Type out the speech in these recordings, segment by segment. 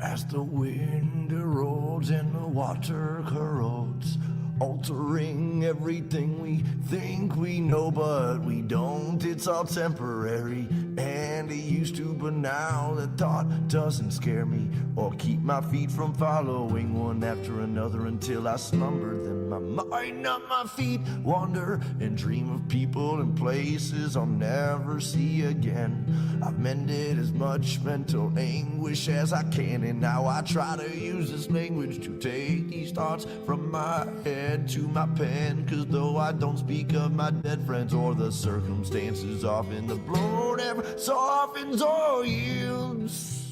As the wind erodes and the water corrodes, altering everything we think we know, but we don't. It's all temporary, and it used to, but now the thought doesn't scare me or keep my feet from following one after another until I slumber. Then my mind, not my feet, wander and dream of people and places I'll never see again. I've mended as much mental anguish as I can, and now I try to use this language to take these thoughts from my head to my pen. Cause though I don't speak of my dead friends or the circumstances, often the blow never softens or yields.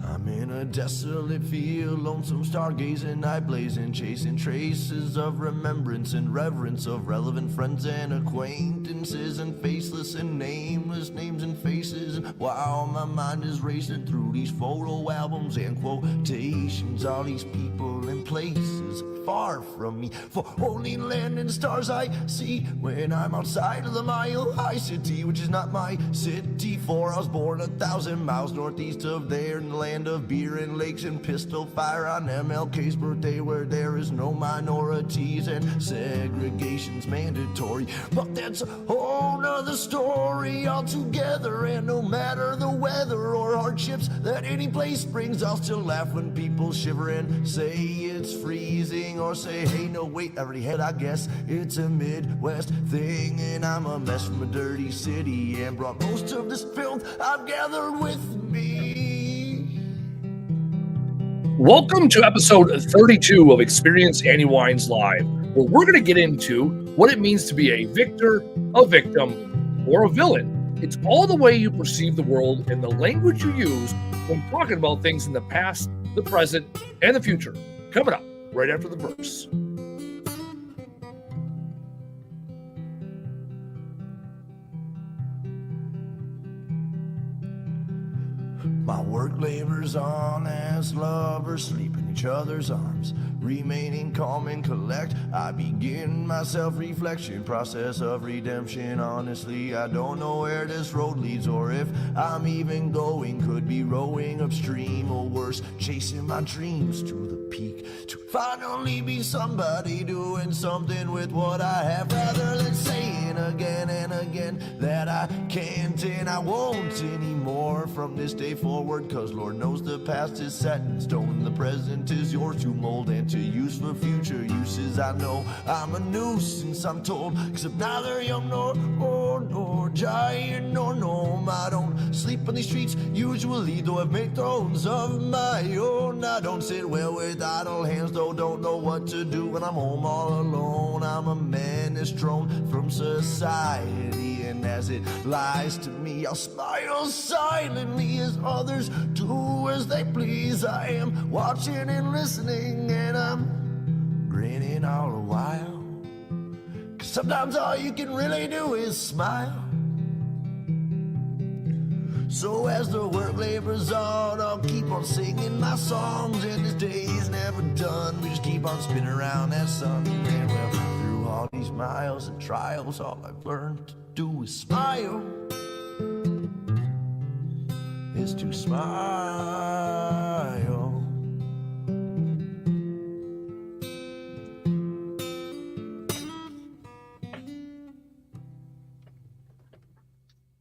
I'm in a desolate field, lonesome stargazing, night blazing, chasing traces of remembrance and reverence of relevant friends and acquaintances, and faceless and nameless names and faces. And while my mind is racing through these photo albums and quotations, all these people and places far from me, for only land and stars I see when I'm outside of the Mile High City, which is not my city, for I was born 1,000 miles northeast of there in the land of beer and lakes and pistol fire on MLK's birthday, where there is no minorities and segregation's mandatory. But that's a whole nother story altogether, and no matter the weather or hardships that any place brings, I'll still laugh when people shiver and say it's freezing, or say, hey, no, wait, I already had, I guess it's a Midwest thing, and I'm a mess from a dirty city and brought most of this filth I've gathered with me. Welcome to episode 32 of Experience Annie Weins Live, where we're going to get into what it means to be a victor, a victim, or a villain. It's all the way you perceive the world and the language you use when talking about things in the past, the present, and the future. Coming up right after the verse. My work labors on as lovers sleep in each other's arms, remaining calm and collect. I begin my self-reflection process of redemption. Honestly, I don't know where this road leads, or if I'm even going. Could be rowing upstream, or worse, chasing my dreams to the peak, to finally be somebody doing something with what I have, rather than saying again and again that I can't and I won't anymore from this day forward. Cause Lord knows the past is set in stone, the present is yours to mold and to use for future uses. I know I'm a nuisance, I'm told, cause I'm neither young nor giant nor gnome. I don't sleep on these streets usually, though I've made thrones of my own. I don't sit well with idle hands, though don't know what to do when I'm home all alone. I'm a menace thrown from society, and as it lies to me, I'll smile silently as others do as they please. I am watching and listening, and I'm grinning all the while, cause sometimes all you can really do is smile. So as the work labors on, I'll keep on singing my songs, and this day is never done. We just keep on spinning around that sun, and well, through all these miles and trials, all I've learned to do is smile. Is to smile.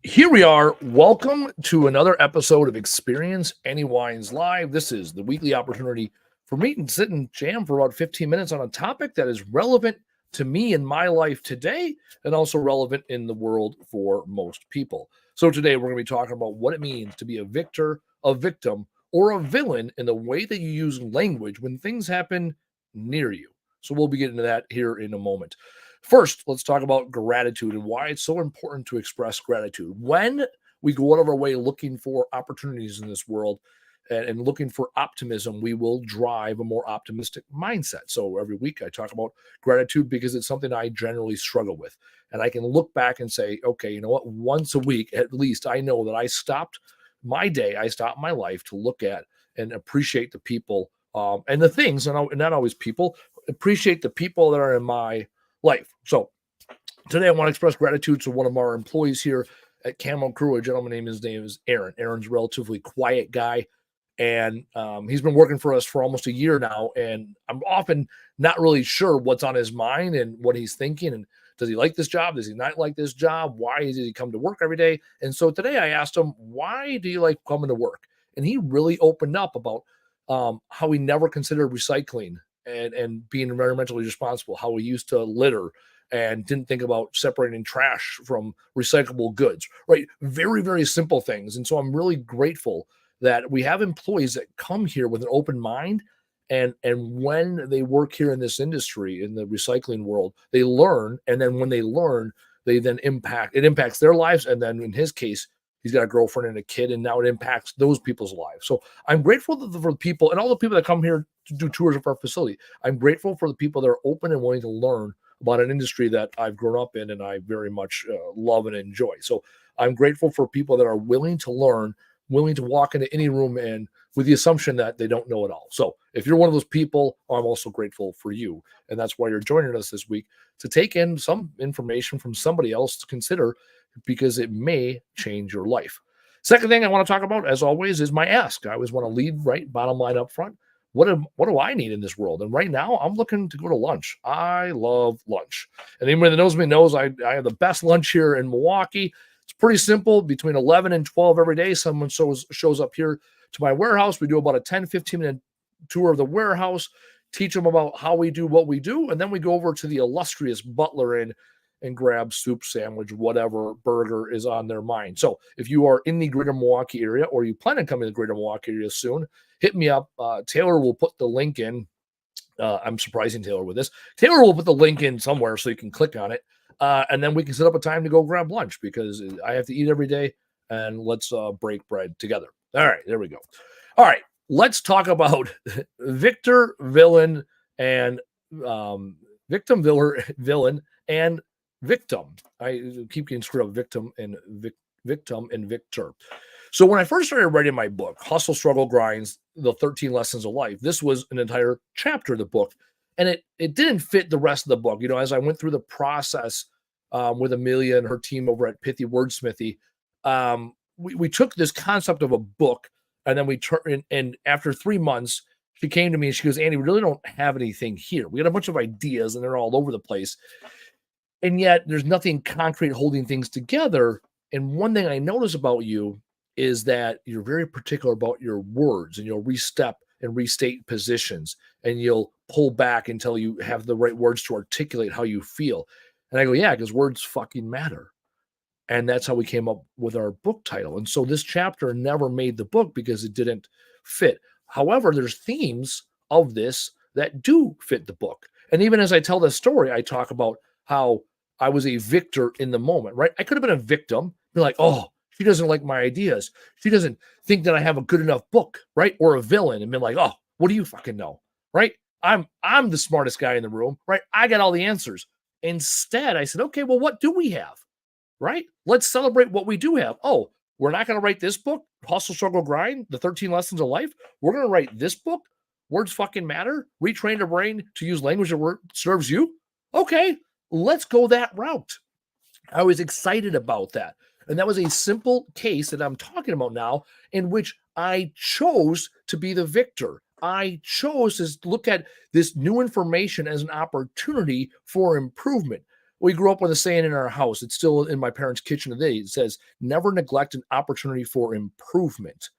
Here we are. Welcome to another episode of Experience Annie Weins Live. This is the weekly opportunity for me to sit and jam for about 15 minutes on a topic that is relevant to me in my life today, and also relevant in the world for most people. So today we're going to be talking about what it means to be a victor, a victim, or a villain in the way that you use language when things happen near you. So we'll be getting to that here in a moment. First, let's talk about gratitude and why it's so important to express gratitude. When we go out of our way looking for opportunities in this world and looking for optimism, we will drive a more optimistic mindset. So every week I talk about gratitude because it's something I generally struggle with. And I can look back and say, okay, you know what? Once a week, at least, I know that I stopped my day, I stopped my life to look at and appreciate the people and the things, and not always people, appreciate the people that are in my life. So today I want to express gratitude to one of our employees here at Camel Crew, a gentleman his name is Aaron. Aaron's a relatively quiet guy. And he's been working for us for almost a year now. And I'm often not really sure what's on his mind and what he's thinking. And does he like this job? Does he not like this job? Why does he come to work every day? And so today I asked him, why do you like coming to work? And he really opened up about how he never considered recycling and being environmentally responsible, how he used to litter and didn't think about separating trash from recyclable goods, right? Very, very simple things. And so I'm really grateful that we have employees that come here with an open mind, and when they work here in this industry, in the recycling world, they learn, and then when they learn, they then impacts their lives. And then in his case, he's got a girlfriend and a kid, and now it impacts those people's lives. So I'm grateful for the people and all the people that come here to do tours of our facility. I'm grateful for the people that are open and willing to learn about an industry that I've grown up in and I very much love and enjoy. So I'm grateful for people that are willing to learn, willing to walk into any room and with the assumption that they don't know it all. So if you're one of those people, I'm also grateful for you. And that's why you're joining us this week, to take in some information from somebody else to consider, because it may change your life. Second thing I want to talk about, as always, is my ask. I always want to lead right bottom line up front. What do I need in this world? And right now I'm looking to go to lunch. I love lunch. And anybody that knows me knows I have the best lunch here in Milwaukee. It's pretty simple. Between 11 and 12 every day, someone shows up here to my warehouse. We do about a 10, 15-minute tour of the warehouse, teach them about how we do what we do, and then we go over to the illustrious Butler Inn and grab soup, sandwich, whatever burger is on their mind. So if you are in the greater Milwaukee area, or you plan on coming to the greater Milwaukee area soon, hit me up. Taylor will put the link in. I'm surprising Taylor with this. Taylor will put the link in somewhere so you can click on it. And then we can set up a time to go grab lunch, because I have to eat every day, and let's break bread together. All right, there we go. All right, let's talk about Victor, villain, and villain, and victim. I keep getting screwed up. Victim and Victor. So when I first started writing my book, Hustle, Struggle, Grinds, the 13 Lessons of Life, this was an entire chapter of the book. And it didn't fit the rest of the book. As I went through the process with Amelia and her team over at Pithy Wordsmithy, we took this concept of a book, and then we turned, and after 3 months, she came to me and she goes, Andy, we really don't have anything here. We got a bunch of ideas and they're all over the place. And yet there's nothing concrete holding things together. And one thing I notice about you is that you're very particular about your words, and you'll restep and restate positions, and you'll pull back until you have the right words to articulate how you feel. And I go, yeah, because words fucking matter. And that's how we came up with our book title. And so this chapter never made the book because it didn't fit. However, there's themes of this that do fit the book. And even as I tell this story, I talk about how I was a victor in the moment, right? I could have been a victim, be like, oh, she doesn't like my ideas. She doesn't think that I have a good enough book, right? Or a villain, and been like, oh, what do you fucking know, right? I'm the smartest guy in the room, right? I got all the answers. Instead, I said, okay, well, what do we have, right? Let's celebrate what we do have. Oh, we're not going to write this book, Hustle, Struggle, Grind, the 13 Lessons of Life. We're going to write this book, Words Fucking Matter, Retrain your brain to use language that serves you. Okay, let's go that route. I was excited about that. And that was a simple case that I'm talking about now, in which I chose to be the victor. I chose to look at this new information as an opportunity for improvement. We grew up with a saying in our house. It's still in my parents' kitchen today. It says, never neglect an opportunity for improvement.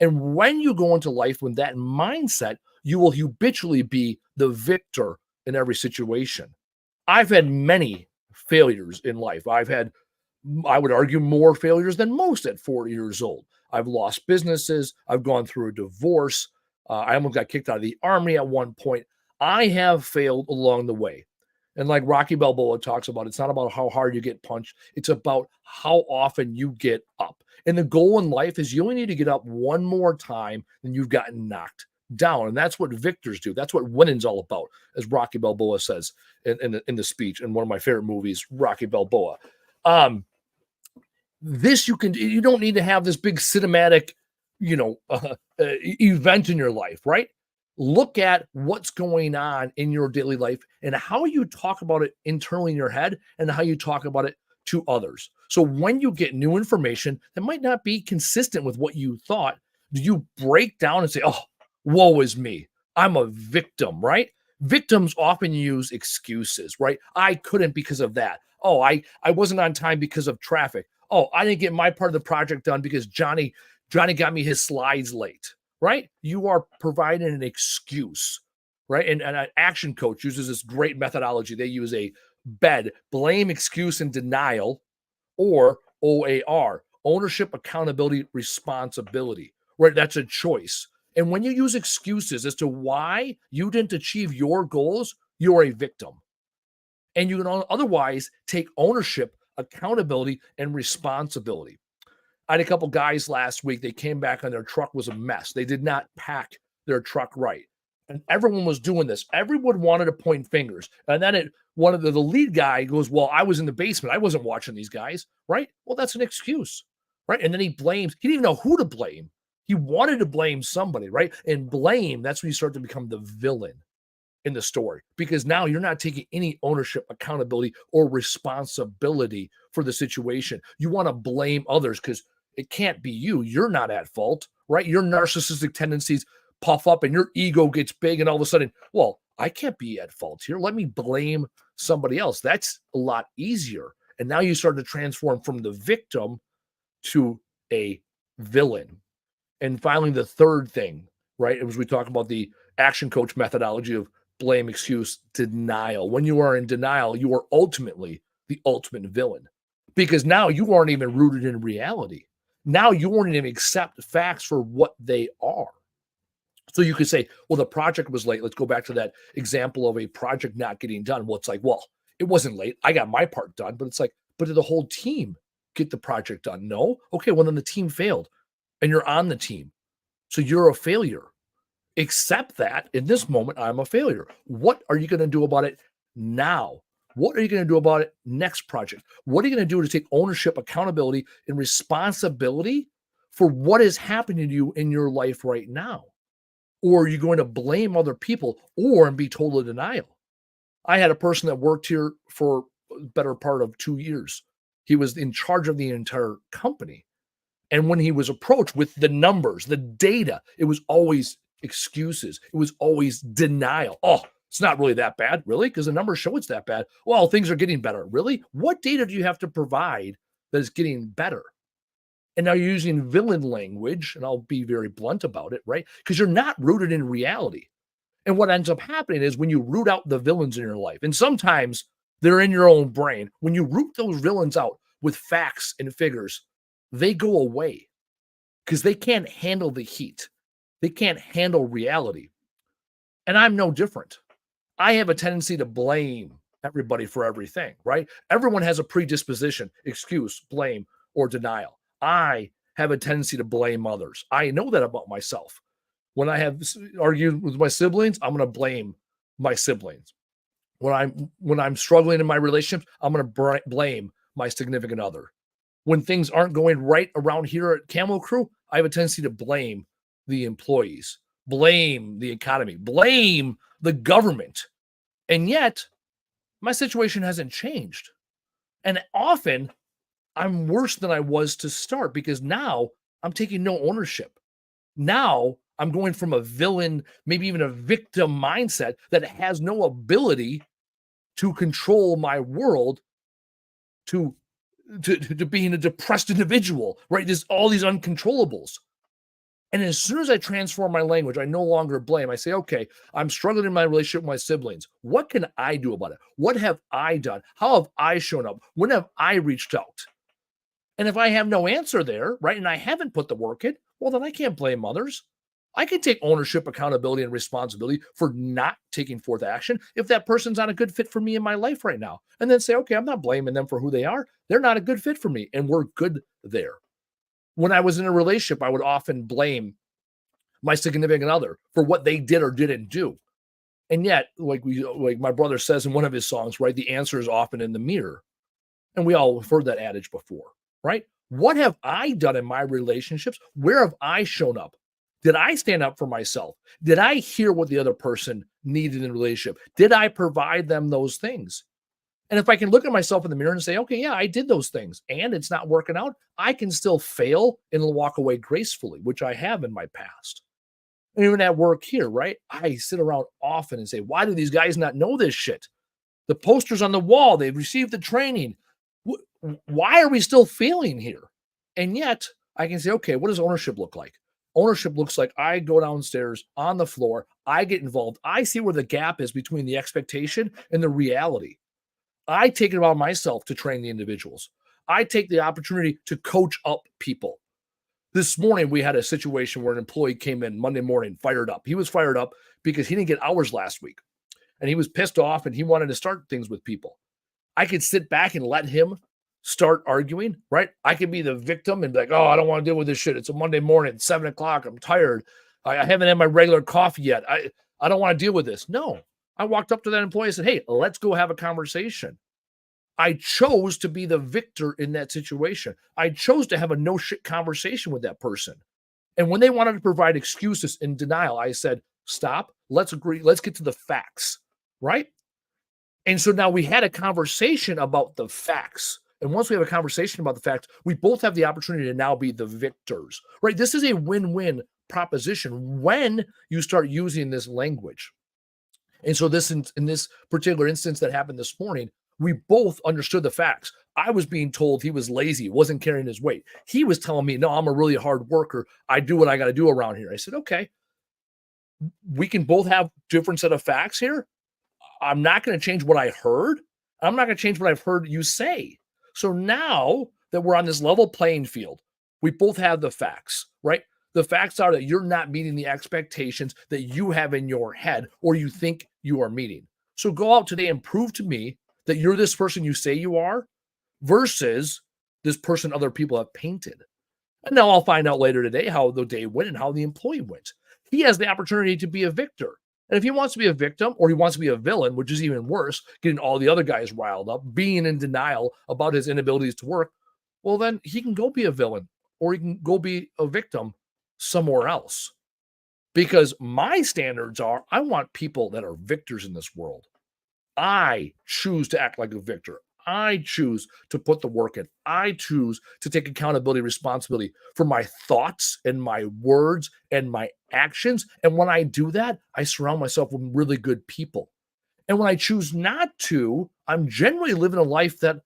And when you go into life with that mindset, you will habitually be the victor in every situation. I've had many failures in life. I've had, I would argue, more failures than most at 40 years old. I've lost businesses. I've gone through a divorce. I almost got kicked out of the army at one point. I have failed along the way. And like Rocky Balboa talks about, it's not about how hard you get punched. It's about how often you get up. And the goal in life is you only need to get up one more time than you've gotten knocked down. And that's what victors do. That's what winning's all about, as Rocky Balboa says in the speech in one of my favorite movies, Rocky Balboa. You don't need to have this big cinematic, event in your life, right? Look at what's going on in your daily life and how you talk about it internally in your head and how you talk about it to others. So when you get new information that might not be consistent with what you thought, do you break down and say, oh, woe is me, I'm a victim, right? Victims often use excuses, right? I couldn't because of that. Oh, I wasn't on time because of traffic. Oh, I didn't get my part of the project done because Johnny got me his slides late, right? You are providing an excuse, right? And an action coach uses this great methodology. They use a BED, blame, excuse, and denial, or OAR, ownership, accountability, responsibility, right? That's a choice. And when you use excuses as to why you didn't achieve your goals, you're a victim. And you can otherwise take ownership, accountability, and responsibility. I had a couple guys last week. They came back and their truck was a mess. They did not pack their truck right. And everyone was doing this. Everyone wanted to point fingers. And then one of the lead guy goes, well, I was in the basement. I wasn't watching these guys, right? Well, that's an excuse, right? And then he blames. He didn't even know who to blame. He wanted to blame somebody, right? And blame, that's when you start to become the villain in the story, because now you're not taking any ownership, accountability, or responsibility for the situation. You want to blame others because it can't be you. You're not at fault, right? Your narcissistic tendencies puff up and your ego gets big, and all of a sudden, well, I can't be at fault here. Let me blame somebody else. That's a lot easier. And now you start to transform from the victim to a villain. And finally, the third thing, right, as we talk about the action coach methodology of blame, excuse, denial. When you are in denial, you are ultimately the ultimate villain, because now you aren't even rooted in reality. Now you won't even accept facts for what they are. So you could say, well, the project was late. Let's go back to that example of a project not getting done. Well, it's like, well, it wasn't late. I got my part done. But it's like, but did the whole team get the project done? No. Okay, well, then the team failed and you're on the team. So you're a failure. Accept that in this moment, I'm a failure. What are you going to do about it now? What are you going to do about it next project? What are you going to do to take ownership, accountability, and responsibility for what is happening to you in your life right now? Or are you going to blame other people or be total denial? I had a person that worked here for a better part of 2 years. He was in charge of the entire company. And when he was approached with the numbers, the data, it was always excuses. It was always denial. Oh, it's not really that bad, really, because the numbers show it's that bad. Well, things are getting better. Really? What data do you have to provide that is getting better? And now you're using villain language, and I'll be very blunt about it, right? Because you're not rooted in reality. And what ends up happening is when you root out the villains in your life, and sometimes they're in your own brain, when you root those villains out with facts and figures, they go away because they can't handle the heat. They can't handle reality. And I'm no different. I have a tendency to blame everybody for everything, right? Everyone has a predisposition, excuse, blame, or denial. I have a tendency to blame others. I know that about myself. When I have argued with my siblings, I'm going to blame my siblings. When I'm struggling in my relationships, I'm going to blame my significant other. When things aren't going right around here at Camel Crew, I have a tendency to blame the employees, blame the economy, blame the government. And yet, my situation hasn't changed. And often, I'm worse than I was to start because now I'm taking no ownership. Now I'm going from a villain, maybe even a victim mindset that has no ability to control my world to being a depressed individual, right? There's all these uncontrollables. And as soon as I transform my language, I no longer blame. I say, okay, I'm struggling in my relationship with my siblings. What can I do about it? What have I done? How have I shown up? When have I reached out? And if I have no answer there, right, and I haven't put the work in, well, then I can't blame others. I can take ownership, accountability, and responsibility for not taking forth action if that person's not a good fit for me in my life right now. And then say, okay, I'm not blaming them for who they are. They're not a good fit for me, and we're good there. When I was in a relationship, I would often blame my significant other for what they did or didn't do. And yet, like my brother says in one of his songs, right, the answer is often in the mirror. And we all have heard that adage before, right? What have I done in my relationships? Where have I shown up? Did I stand up for myself? Did I hear what the other person needed in a relationship? Did I provide them those things? And if I can look at myself in the mirror and say, okay, yeah, I did those things and it's not working out, I can still fail and walk away gracefully, which I have in my past. And even at work here, right? I sit around often and say, why do these guys not know this shit? The posters on the wall, they've received the training. Why are we still failing here? And yet I can say, okay, what does ownership look like? Ownership looks like I go downstairs on the floor, I get involved, I see where the gap is between the expectation and the reality. I take it upon myself to train the individuals. I take the opportunity to coach up people. This morning, we had a situation where an employee came in Monday morning, fired up. He was fired up because he didn't get hours last week. And he was pissed off and he wanted to start things with people. I could sit back and let him start arguing, right? I could be the victim and be like, oh, I don't want to deal with this shit. It's a Monday morning, 7 o'clock. I'm tired. I haven't had my regular coffee yet. I don't want to deal with this. No, I walked up to that employee and said, hey, let's go have a conversation. I chose to be the victor in that situation. I chose to have a no shit conversation with that person. And when they wanted to provide excuses and denial, I said, stop, let's agree, let's get to the facts, right? And so now we had a conversation about the facts. And once we have a conversation about the facts, we both have the opportunity to now be the victors, right? This is a win-win proposition when you start using this language. And so this in this particular instance that happened this morning, we both understood the facts. I was being told he was lazy, wasn't carrying his weight. He was telling me, no, I'm a really hard worker. I do what I got to do around here. I said, okay, we can both have different set of facts here. I'm not going to change what I heard. I'm not going to change what I've heard you say. So now that we're on this level playing field, we both have the facts, right? The facts are that you're not meeting the expectations that you have in your head or you think you are meeting. So go out today and prove to me that you're this person you say you are versus this person other people have painted. And now I'll find out later today how the day went and how the employee went. He has the opportunity to be a victor. And if he wants to be a victim or he wants to be a villain, which is even worse, getting all the other guys riled up, being in denial about his inabilities to work, well, then he can go be a villain or he can go be a victim somewhere else. Because my standards are, I want people that are victors in this world. I choose to act like a victor. I choose to put the work in. I choose to take accountability, responsibility for my thoughts and my words and my actions. And when I do that, I surround myself with really good people. And when I choose not to, I'm generally living a life that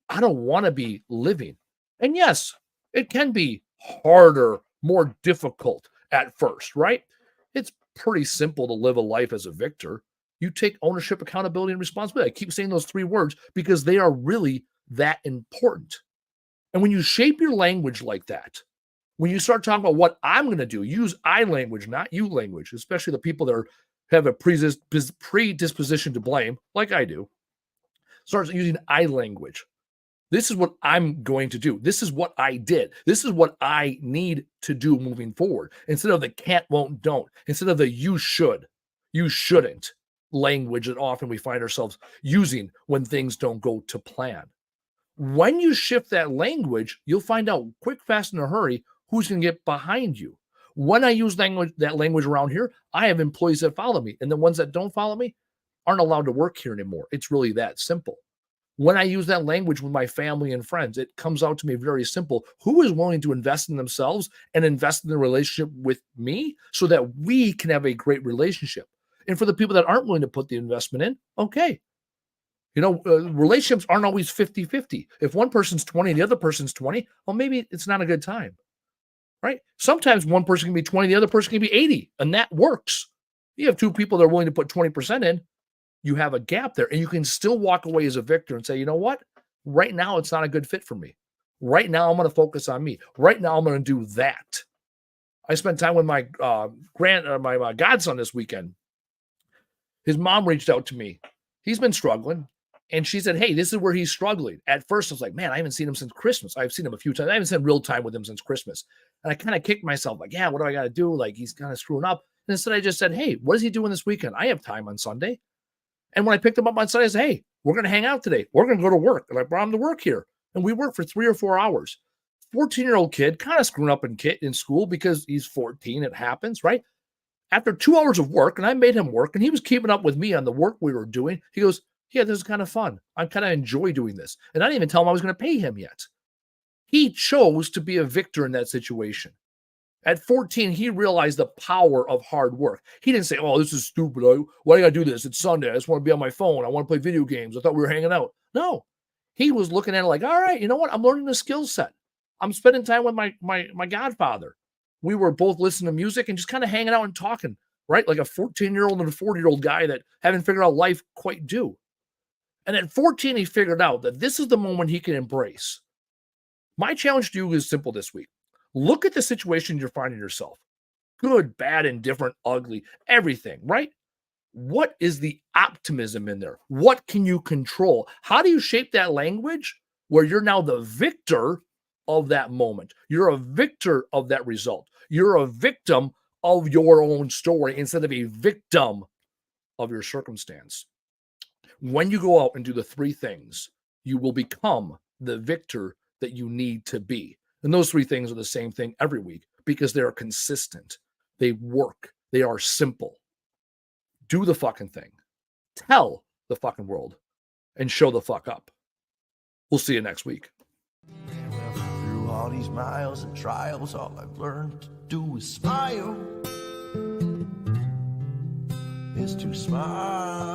I don't want to be living. And yes, it can be harder, more difficult at first, right? It's pretty simple to live a life as a victor. You take ownership, accountability, and responsibility. I keep saying those three words because they are really that important. And when you shape your language like that, when you start talking about what I'm going to do, use I language, not you language, especially the people that have a predisposition to blame, like I do, start using I language. This is what I'm going to do. This is what I did. This is what I need to do moving forward. Instead of the can't, won't, don't. Instead of the you should, you shouldn't language that often we find ourselves using when things don't go to plan. When you shift that language, you'll find out quick, fast, in a hurry who's going to get behind you. When I use that language around here, I have employees that follow me, and the ones that don't follow me aren't allowed to work here anymore. It's really that simple. When I use that language with my family and friends, it comes out to me very simple. Who is willing to invest in themselves and invest in the relationship with me so that we can have a great relationship? And for the people that aren't willing to put the investment in, okay. Relationships aren't always 50-50. If one person's 20 and the other person's 20, well, maybe it's not a good time, right? Sometimes one person can be 20, the other person can be 80, and that works. You have two people that are willing to put 20% in, you have a gap there, and you can still walk away as a victor and say, you know what? Right now, it's not a good fit for me. Right now, I'm going to focus on me. Right now, I'm going to do that. I spent time with my my godson this weekend. His mom reached out to me. He's been struggling. And she said, hey, this is where he's struggling. At first, I was like, man, I haven't seen him since Christmas. I've seen him a few times. I haven't spent real time with him since Christmas. And I kind of kicked myself like, yeah, what do I got to do? Like, he's kind of screwing up. And instead, I just said, hey, what is he doing this weekend? I have time on Sunday. And when I picked him up on Sunday, I said, hey, we're going to hang out today. We're going to go to work. And I brought him to work here. And we worked for 3 or 4 hours. 14-year-old kid, kind of screwing up in school because he's 14. It happens, right? After 2 hours of work, and I made him work, and he was keeping up with me on the work we were doing. He goes, Yeah, this is kind of fun. I kind of enjoy doing this. And I didn't even tell him I was going to pay him yet. He chose to be a victor in that situation. At 14, he realized the power of hard work. He didn't say, oh, this is stupid. Why do I got to do this? It's Sunday. I just want to be on my phone. I want to play video games. I thought we were hanging out. No, he was looking at it like, all right, you know what? I'm learning a skill set. I'm spending time with my godfather. We were both listening to music and just kind of hanging out and talking, right? Like a 14-year-old and a 40-year-old guy that haven't figured out life quite do. And at 14, he figured out that this is the moment he can embrace. My challenge to you is simple this week. Look at the situation you're finding yourself. Good, bad, indifferent, ugly, everything, right? What is the optimism in there? What can you control? How do you shape that language where you're now the victor of that moment? You're a victor of that result. You're a victim of your own story instead of a victim of your circumstance. When you go out and do the three things, you will become the victor that you need to be. And those three things are the same thing every week because they're consistent. They work. They are simple. Do the fucking thing. Tell the fucking world and show the fuck up. We'll see you next week. Through all these miles and trials, all I've learned to do is smile. Is to smile.